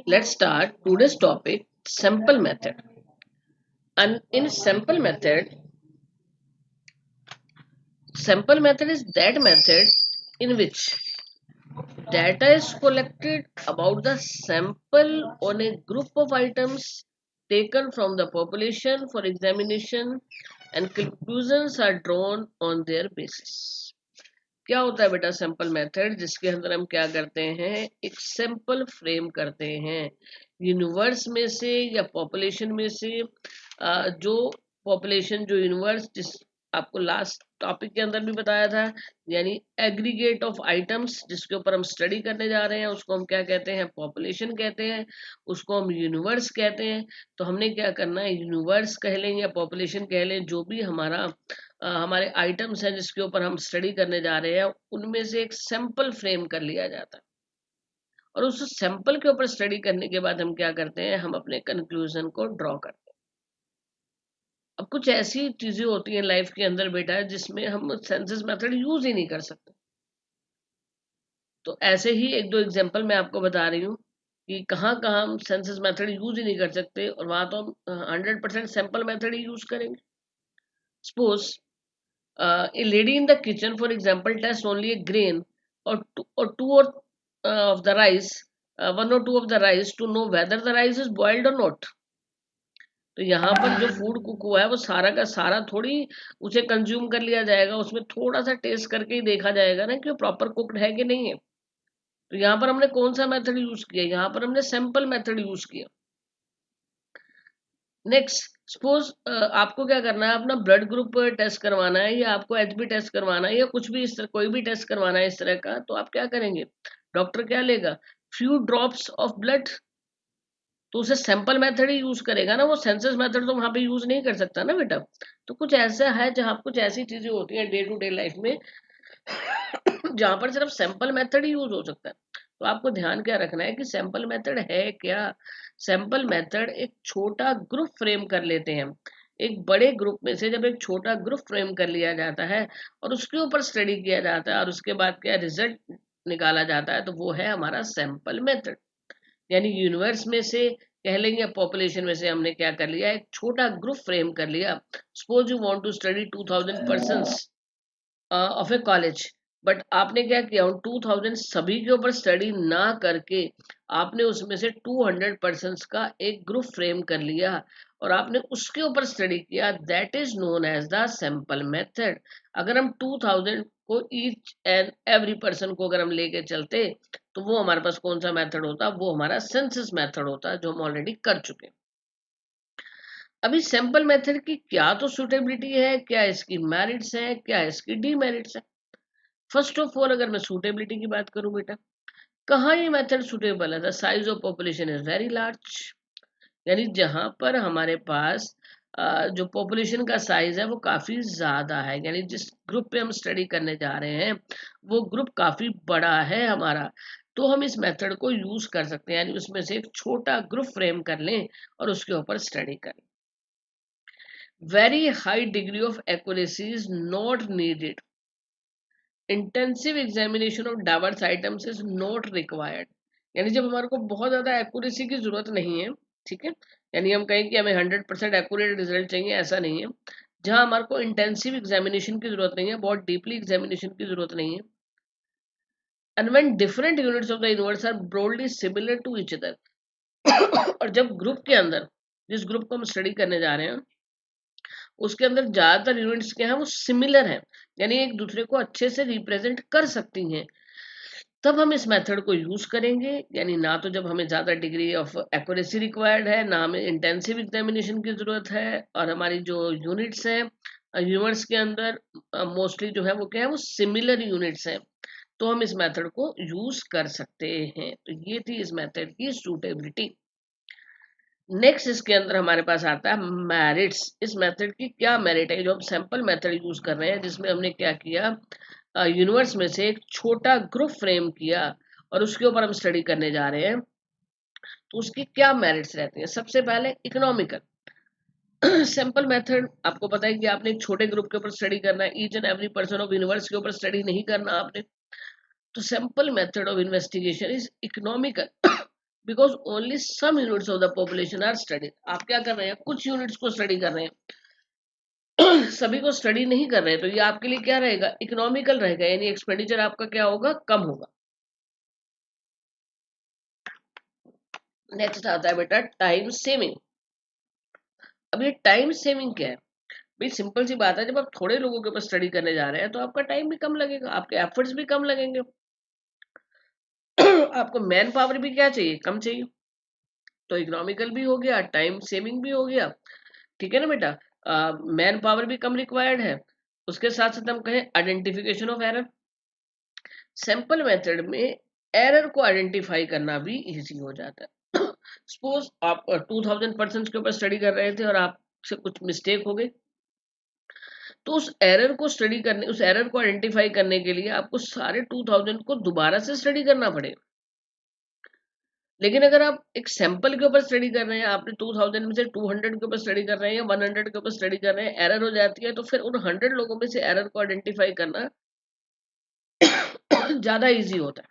Let's start today's topic, sample method. And in sample method is that method in which data is collected about the sample on a group of items taken from the population for examination and conclusions are drawn on their basis. क्या होता है बेटा sample method, जिसके अंदर हम क्या करते हैं, एक सैंपल फ्रेम करते हैं यूनिवर्स में से या पॉपुलेशन में से। जो पॉपुलेशन जो यूनिवर्स, जिस आपको लास्ट टॉपिक के अंदर भी बताया था, यानी एग्रीगेट ऑफ आइटम्स जिसके ऊपर हम स्टडी करने जा रहे हैं, उसको हम क्या कहते हैं, पॉपुलेशन कहते हैं, उसको हम यूनिवर्स कहते हैं। तो हमने क्या करना है, यूनिवर्स कह लें या पॉपुलेशन कह लें, जो भी हमारे आइटम्स हैं जिसके ऊपर हम स्टडी करने जा रहे हैं, उनमें से एक सैंपल फ्रेम कर लिया जाता है। और उस सैंपल के ऊपर स्टडी करने के बाद हम क्या करते हैं, हम अपने कंक्लूजन को ड्रॉ करते हैं। अब कुछ ऐसी चीजें होती हैं लाइफ के अंदर बेटा, जिसमें हम सेंसस मेथड यूज ही नहीं कर सकते। तो ऐसे ही एक दो एग्जांपल मैं आपको बता रही हूँ कि कहाँ कहाँ हम सेंसस मेथड यूज ही नहीं कर सकते, और वहां तो हम 100% सैंपल मेथड ही यूज करेंगे। Suppose a lady in the kitchen, for example, tests only a grain or two of the rice, one or two of the rice to know whether the rice is boiled or not. तो यहाँ पर जो food cook हुआ है वो सारा का सारा थोड़ी उसे कंज्यूम कर लिया जाएगा, उसमें थोड़ा सा टेस्ट करके ही देखा जाएगा ना कि वो प्रॉपर कुक्ड है कि नहीं है। तो यहाँ पर हमने कौन सा मेथड यूज किया, यहाँ पर हमने सैंपल मेथड यूज किया। नेक्स्ट, सपोज आपको क्या करना है, अपना ब्लड ग्रुप टेस्ट करवाना है, या आपको एचबी टेस्ट करवाना है, या कुछ भी इस तरह कोई भी टेस्ट करवाना है इस तरह का, तो आप क्या करेंगे, डॉक्टर क्या लेगा, फ्यू ड्रॉप्स ऑफ ब्लड। तो उसे सैंपल मेथड ही यूज करेगा ना, वो सेंसस मेथड तो वहां पे यूज नहीं कर सकता ना बेटा। तो कुछ ऐसा है जहाँ कुछ ऐसी चीजें होती हैं डे टू डे लाइफ में जहां पर सिर्फ सैंपल मेथड ही यूज हो सकता है। तो आपको ध्यान क्या रखना है कि सैंपल मेथड है क्या। सैंपल मेथड एक छोटा ग्रुप फ्रेम कर लेते हैं, एक बड़े ग्रुप में से जब एक छोटा ग्रुप फ्रेम कर लिया जाता है और उसके ऊपर स्टडी किया जाता है और उसके बाद क्या रिजल्ट निकाला जाता है, तो वो है हमारा सैंपल मेथड। यानी यूनिवर्स में से कह लेंगे या पॉपुलेशन में से हमने क्या कर लिया, एक छोटा ग्रुप फ्रेम कर लिया। Suppose you want to study 2000 persons of a college, but आपने क्या किया, उन 2000 सभी के ऊपर स्टडी ना करके आपने उसमें से 200 पर्सन्स का एक ग्रुप फ्रेम कर लिया और आपने उसके ऊपर स्टडी किया। That is known as the sample method. अगर हम 2000 को ईच एंड एवरी पर्सन को अगर हम लेके चलते, तो वो हमारे पास कौन सा मेथड होता, वो हमारा सेंसस मेथड होता, जो हम ऑलरेडी कर चुके। अभी सैंपल मेथड की क्या तो सुटेबिलिटी है, क्या इसकी मेरिट्स है, क्या इसकी डीमेरिट्स है। फर्स्ट ऑफ ऑल अगर मैं सूटेबिलिटी की बात करूं बेटा, कहाँ ये मेथड सुटेबल है, the size of population is very large. यानी जहां पर हमारे पास जो पॉपुलेशन का साइज है वो काफी ज्यादा है, यानी जिस ग्रुप पे हम स्टडी करने जा रहे हैं वो ग्रुप काफी बड़ा है हमारा, तो हम इस मेथड को यूज कर सकते हैं। यानी उसमें से एक छोटा ग्रुप फ्रेम कर लें और उसके ऊपर स्टडी करें। Very high degree of accuracy is not needed. Intensive examination of diverse items is not required. यानी जब हमारे को बहुत ज्यादा एक्यूरेसी की जरूरत नहीं है, ठीक है, यानी हम कहें कि हमें 100% एक्यूरेट रिजल्ट चाहिए, ऐसा नहीं है। जहां हमारे को इंटेंसिव एग्जामिनेशन की जरूरत नहीं है, बहुत डीपली एग्जामिनेशन की जरूरत नहीं है, and when different units of the universe are broadly similar to each other. और जब ग्रुप के अंदर, जिस ग्रुप को हम स्टडी करने जा रहे हैं, उसके अंदर ज्यादातर यूनिट्स क्या है, वो सिमिलर है, यानी एक दूसरे को अच्छे से रिप्रेजेंट कर सकती हैं, तब हम इस मेथड को यूज करेंगे। यानी ना तो जब हमें ज्यादा डिग्री ऑफ एक्यूरेसी रिक्वायर्ड है, ना हमें इंटेंसिव एग्जामिनेशन की जरूरत है, और हमारी जो यूनिट्स हैं यूनिवर्स के अंदर मोस्टली जो है वो क्या है, वो सिमिलर यूनिट्स हैं, तो हम इस मेथड को यूज कर सकते हैं। तो ये थी इस मेथड की सूटेबिलिटी। नेक्स्ट इसके अंदर हमारे पास आता है मेरिट्स। इस मेथड की क्या मेरिट है, जो हम सैंपल मेथड यूज कर रहे हैं, जिसमें हमने क्या किया, यूनिवर्स में से एक छोटा ग्रुप फ्रेम किया और उसके ऊपर हम स्टडी करने जा रहे हैं, तो उसकी क्या मेरिट्स रहती हैं। सबसे पहले इकोनॉमिकल। सैंपल मेथड आपको पता है कि आपने एक छोटे ग्रुप के ऊपर स्टडी करना है, each and every person of universe के ऊपर स्टडी नहीं करना आपने। तो sample method of investigation is economical. Because only some units of the population are studied. आप क्या कर रहे हैं, कुछ यूनिट्स को स्टडी कर रहे हैं सभी को स्टडी नहीं कर रहे हैं, तो ये आपके लिए क्या रहेगा, इकोनॉमिकल रहेगा, यानी एक्सपेंडिचर आपका क्या होगा, कम होगा। नेक्स्ट आता है बेटा टाइम सेविंग। अब ये टाइम सेविंग क्या है भाई, सिंपल सी बात है, जब आप थोड़े लोगों के ऊपर स्टडी करने जा रहे हैं तो आपका टाइम भी कम लगेगा, आपके एफर्ट्स भी कम लगेंगे आपको मैन पावर भी क्या चाहिए, कम चाहिए, तो इकोनॉमिकल भी हो गया, टाइम सेविंग भी हो गया। ठीक है ना बेटा, मैन पावर भी कम रिक्वायर्ड है। उसके साथ साथ हम कहें identification of error, sample method में एरर को आइडेंटिफाई करना भी इजी हो जाता है सपोज आप 2000 पर्सन के ऊपर स्टडी कर रहे थे और आपसे कुछ मिस्टेक हो गई, तो उस एरर को स्टडी करने, उस एरर को आइडेंटिफाई करने के लिए आपको सारे 2000 को दोबारा से स्टडी करना पड़ेगा। लेकिन अगर आप एक सैंपल के ऊपर स्टडी कर रहे हैं, आपने 2000 में से 200 के ऊपर स्टडी कर रहे हैं या 100 के ऊपर स्टडी कर रहे हैं, एरर हो जाती है, तो फिर उन 100 लोगों में से एरर को आइडेंटिफाई करना ज्यादा इजी होता है।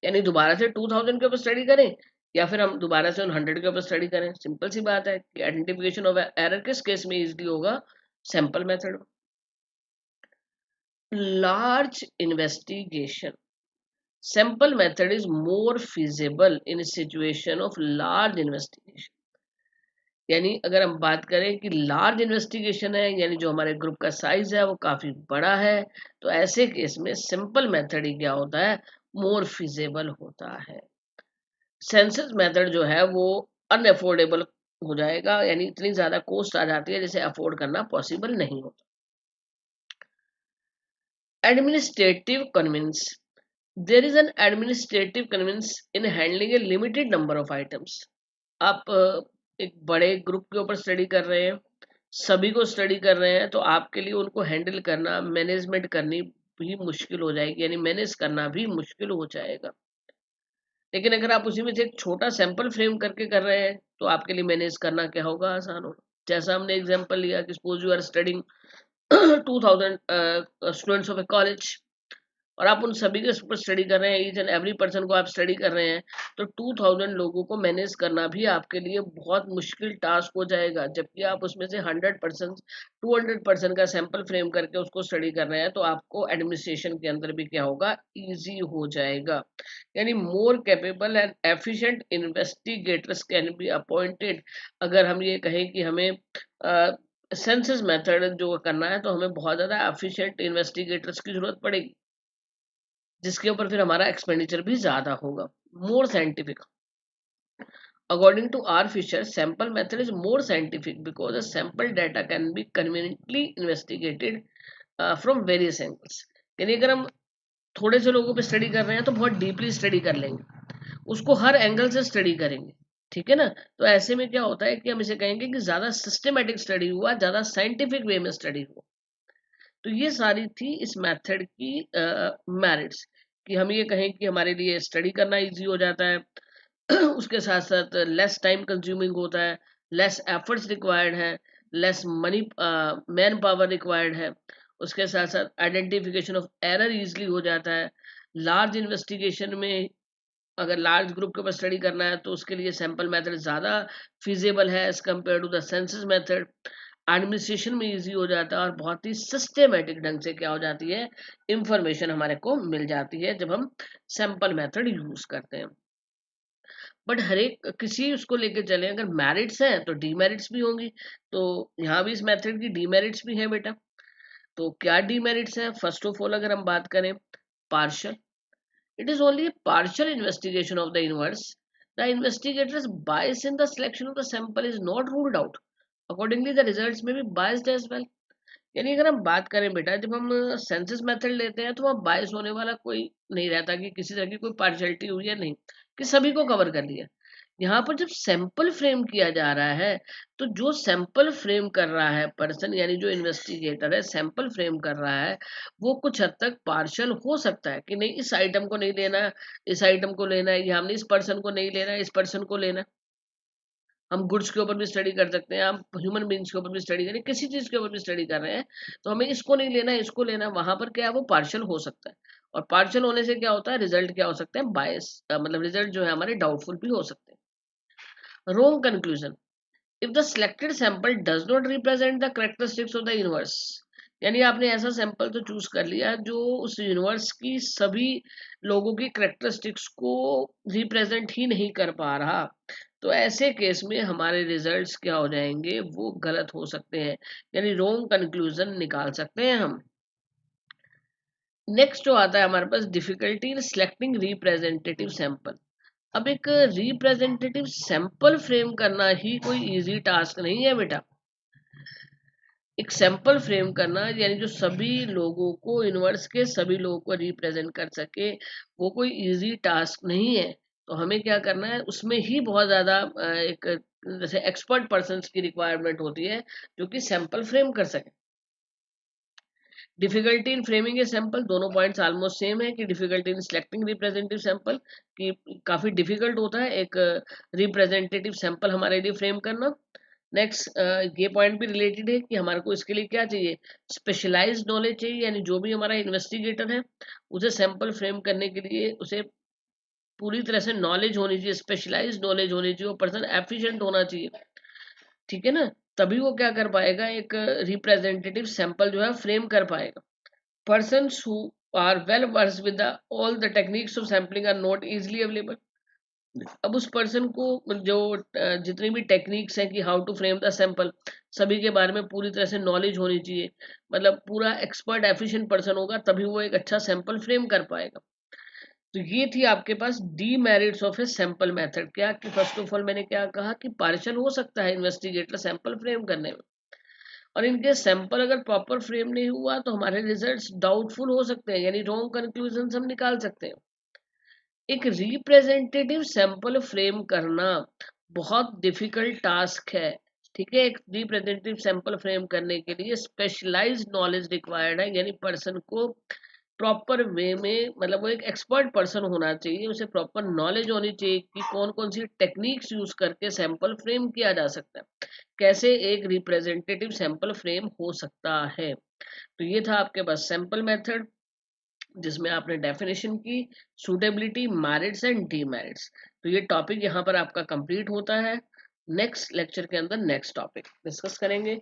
यानी दोबारा से 2000 के ऊपर स्टडी करें या फिर हम दोबारा से उन 100 के ऊपर स्टडी करें, सिंपल सी बात है कि आइडेंटिफिकेशन ऑफ एरर किस केस में इजीली होगा, sample method. Large investigation, sample method is more feasible in a situation of large investigation। यानी अगर हम बात करें कि लार्ज इन्वेस्टिगेशन है, यानी जो हमारे ग्रुप का साइज है वो काफी बड़ा है, तो ऐसे केस में सिंपल मेथड ही क्या होता है, मोर फिजिबल होता है। सेंसस मेथड जो है वो अनअफोर्डेबल हो जाएगा, यानी इतनी ज्यादा कॉस्ट आ जाती है जिसे अफोर्ड करना पॉसिबल नहीं होता। Administrative convince, there is an administrative convenience in handling a limited number of items। आप एक बड़े ग्रुप के ऊपर स्टडी कर रहे हैं, सभी को स्टडी कर रहे हैं, तो आपके लिए उनको हैंडल करना, मैनेजमेंट करनी भी मुश्किल हो जाएगी, यानी मैनेज करना भी मुश्किल हो जाएगा। लेकिन अगर आप उसी में से एक छोटा सैंपल फ्रेम करके कर रहे हैं तो आपके लिए मैनेज करना क्या होगा, आसान होगा। जैसा हमने एग्जांपल लिया कि suppose you are studying 2000 students of a college, और आप उन सभी के ऊपर स्टडी कर रहे हैं, ईच एंड एवरी पर्सन को आप स्टडी कर रहे हैं, तो 2000 लोगों को मैनेज करना भी आपके लिए बहुत मुश्किल टास्क हो जाएगा। जबकि आप उसमें से 100% 200% का सैंपल फ्रेम करके उसको स्टडी कर रहे हैं, तो आपको एडमिनिस्ट्रेशन के अंदर भी क्या होगा, इजी हो जाएगा। यानी मोर capable and efficient investigators can be appointed. अगर हम ये कहें कि हमें सेंसस मेथड जो करना है, तो हमें बहुत ज़्यादा एफिशिएंट इन्वेस्टिगेटर्स की जरूरत पड़ेगी, जिसके ऊपर फिर हमारा एक्सपेंडिचर भी ज्यादा होगा। More scientific, according to R Fisher, sample method is more scientific because the sample data can be conveniently investigated from various angles. यानी अगर हम थोड़े से लोगों पे स्टडी कर रहे हैं तो बहुत डीपली स्टडी कर लेंगे, उसको हर एंगल से स्टडी करेंगे, ठीक है ना। तो ऐसे में क्या होता है कि हम इसे कहेंगे कि ज्यादा सिस्टमेटिक स्टडी हुआ, ज्यादा साइंटिफिक वे में स्टडी हुआ। तो ये सारी थी इस मेथड की मेरिट्स, कि हम ये कहें कि हमारे लिए स्टडी करना इजी हो जाता है उसके साथ साथ लेस टाइम कंज्यूमिंग होता है, लेस एफर्ट्स रिक्वायर्ड है, less money man power required है। उसके साथ साथ आइडेंटिफिकेशन ऑफ एरर इजीली हो जाता है। लार्ज इन्वेस्टिगेशन में अगर लार्ज ग्रुप के ऊपर स्टडी करना है तो उसके लिए सैंपल मेथड ज़्यादा फिजिबल है as compare to the census method. Administration में इजी हो जाता है और बहुत ही सिस्टेमेटिक ढंग से क्या हो जाती है, इंफॉर्मेशन हमारे को मिल जाती है जब हम सैंपल मेथड यूज करते हैं। बट हर एक किसी उसको लेके चले, अगर मेरिट्स हैं तो डीमेरिट्स भी होंगी, तो यहाँ भी इस मेथड की डीमेरिट्स भी है बेटा। तो क्या डीमेरिट्स है, फर्स्ट ऑफ ऑल अगर हम बात करें, partial, it is only a partial investigation of the universe. The investigator's bias in the selection of the sample is not ruled out. Accordingly, the results may be biased as well. यानी अगर हम बात करें बेटा, जब हम census method लेते हैं तो वहाँ बायस होने वाला कोई नहीं रहता कि किसी तरह की कोई पार्शियलिटी हुई है, नहीं, कि सभी को कवर कर लिया। यहाँ पर जब सैंपल फ्रेम किया जा रहा है, तो जो सैंपल फ्रेम कर रहा है पर्सन, यानी जो इन्वेस्टिगेटर है सैंपल फ्रेम कर रहा है, वो कुछ हद तक पार्शियल हो सकता है कि नहीं, इस आइटम को नहीं लेना, इस आइटम को लेना है, या हमने इस पर्सन को नहीं लेना, इस पर्सन को लेना। हम गुड्स के ऊपर भी स्टडी कर सकते हैं, हम ह्यूमन बींग्स के ऊपर भी स्टडी करें, किसी चीज के ऊपर भी स्टडी कर रहे हैं, तो हमें इसको नहीं लेना, इसको लेना, वहां पर क्या है, वो पार्शियल हो सकता है। और पार्शियल होने से क्या होता है, रिजल्ट क्या हो सकते हैं, बायस, मतलब रिजल्ट जो है हमारे डाउटफुल भी हो सकते हैं। Wrong conclusion, if the selected sample does not represent the characteristics of the universe, यानी आपने ऐसा सैंपल तो चूज कर लिया जो उस यूनिवर्स की सभी लोगों की करेक्टरिस्टिक्स को रिप्रेजेंट ही नहीं कर पा रहा, तो ऐसे केस में हमारे रिजल्ट्स क्या हो जाएंगे, वो गलत हो सकते हैं, यानी रॉन्ग कंक्लूजन निकाल सकते हैं हम। नेक्स्ट जो आता है हमारे पास, difficulty in selecting representative sample. अब एक रिप्रेजेंटेटिव सैंपल फ्रेम करना ही कोई इजी टास्क नहीं है बेटा। एक सैंपल फ्रेम करना यानी जो सभी लोगों को, यूनिवर्स के सभी लोगों को रिप्रेजेंट कर सके, वो कोई इजी टास्क नहीं है। तो हमें क्या करना है, उसमें ही बहुत ज़्यादा एक जैसे एक्सपर्ट पर्सन की रिक्वायरमेंट होती है जो कि सैंपल फ्रेम कर सके। Difficulty in framing a sample, दोनों पॉइंट्स ऑलमोस्ट सेम है कि difficulty in selecting representative sample, कि काफ़ी डिफिकल्ट होता है एक रिप्रेजेंटेटिव सैंपल हमारे लिए फ्रेम करना। नेक्स्ट ये पॉइंट भी रिलेटेड है कि हमारे को इसके लिए क्या चाहिए, स्पेशलाइज्ड नॉलेज चाहिए, यानी जो भी हमारा इन्वेस्टिगेटर है उसे सैंपल फ्रेम करने के लिए उसे पूरी तरह से नॉलेज होनी चाहिए, स्पेशलाइज्ड नॉलेज होनी चाहिए, वो पर्सन एफिशिएंट होना चाहिए, ठीक है ना, तभी वो क्या कर पाएगा, एक रिप्रेजेंटेटिव सैंपल जो है फ्रेम कर पाएगा। Persons who are well versed with all the techniques of sampling are not easily available. अब उस पर्सन को जो जितनी भी टेक्निक्स हैं कि how to frame the sample, सभी के बारे में पूरी तरह से नॉलेज होनी चाहिए, मतलब पूरा एक्सपर्ट एफिशिएंट पर्सन होगा तभी वो एक अच्छा सैंपल फ्रेम कर पाएगा। तो ये थी आपके पास demerits of a sample method. क्या कि फर्स्ट ऑफ ऑल मैंने क्या कहा कि पार्शियल हो सकता है इन्वेस्टिगेटर सैंपल फ्रेम करने में, और इनके सैंपल अगर प्रॉपर फ्रेम नहीं हुआ तो हमारे रिजल्ट्स डाउटफुल हो सकते हैं, यानी रॉन्ग कंक्लूजन हम निकाल सकते हैं। एक रिप्रेजेंटेटिव सैंपल फ्रेम करना बहुत डिफिकल्ट टास्क है, ठीक है। एक रिप्रेजेंटेटिव सैंपल फ्रेम करने के लिए स्पेशलाइज्ड नॉलेज रिक्वायर्ड है, यानी पर्सन को प्रॉपर वे में, मतलब वो एक एक्सपर्ट पर्सन होना चाहिए, उसे प्रॉपर नॉलेज होनी चाहिए कि कौन कौन सी टेक्निक्स यूज करके सैंपल फ्रेम किया जा सकता है, कैसे एक रिप्रेजेंटेटिव सैंपल फ्रेम हो सकता है। तो ये था आपके पास सैंपल मेथड, जिसमें आपने डेफिनेशन की, सूटेबिलिटी, मेरिट्स एंड डीमेरिट्स। तो ये टॉपिक यहाँ पर आपका कंप्लीट होता है। नेक्स्ट लेक्चर के अंदर नेक्स्ट टॉपिक डिस्कस करेंगे।